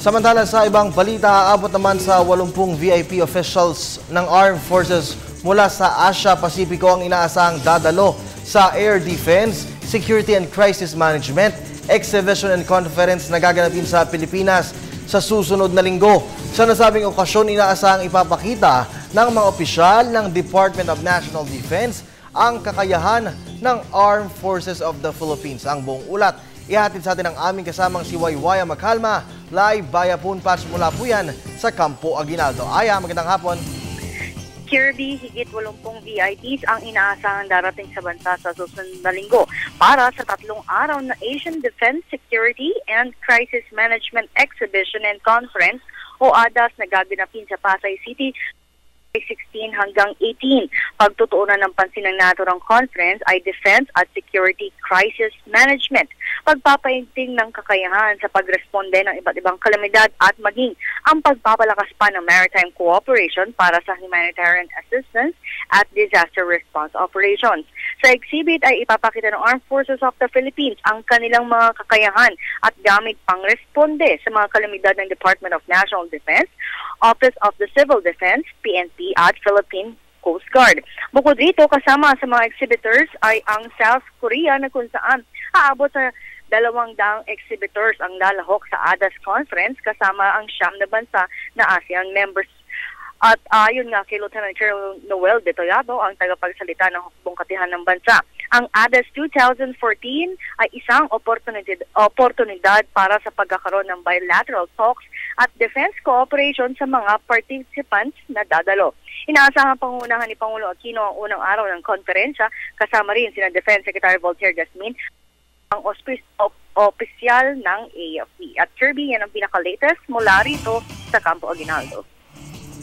Samantala sa ibang balita, aabot naman sa 80 VIP officials ng Armed Forces mula sa Asia Pacifico ang inaasahang dadalo sa Air Defense, Security and Crisis Management Exhibition and Conference na gaganapin sa Pilipinas sa susunod na linggo. Sa nasabing okasyon, inaasahang ipapakita ng mga opisyal ng Department of National Defense ang kakayahan ng Armed Forces of the Philippines. Ang buong ulat, ihatid sa atin ang aming kasamang si Waywaya Magkalma, live via phone patch mula po yan sa Campo Aguinaldo. Aya, magandang hapon. Kirby, higit 80 VIPs ang inaasahang darating sa bansa sa susunod na linggo para sa 3 araw na Asian Defense, Security and Crisis Management Exhibition and Conference o ADAS na gaganapin sa Pasay City 16 hanggang 18. Pagtutuunan ng pansin ng naturang conference ay Defense at Security Crisis Management, pagpapaigting ng kakayahan sa pagresponde ng iba't ibang kalamidad at maging ang pagpapalakas pa ng maritime cooperation para sa humanitarian assistance at disaster response operations. Sa exhibit ay ipapakita ng Armed Forces of the Philippines ang kanilang mga kakayahan at gamit pang responde sa mga kalamidad ng Department of National Defense, Office of the Civil Defense, PNP at Philippine Coast Guard. Bukod dito, kasama sa mga exhibitors ay ang South Korea na kung saan aabot sa 200 exhibitors ang lalahok sa ADAS Conference kasama ang 9 na bansa na ASEAN members. At ayon nga kay Lieutenant Colonel Noel Detoyado, ang tagapagsalita ng hukbong katihan ng bansa, ang ADAS 2014 ay isang oportunidad para sa pagkakaroon ng bilateral talks at defense cooperation sa mga participants na dadalo. Inaasahan pangunahan ni Pangulo Aquino ang unang araw ng konferensya, kasama rin sina Defense Secretary Voltaire Jasmin, ang opisyal ng AFP. At Kirby, yan ang pinaka-latest mula rito sa Campo Aguinaldo.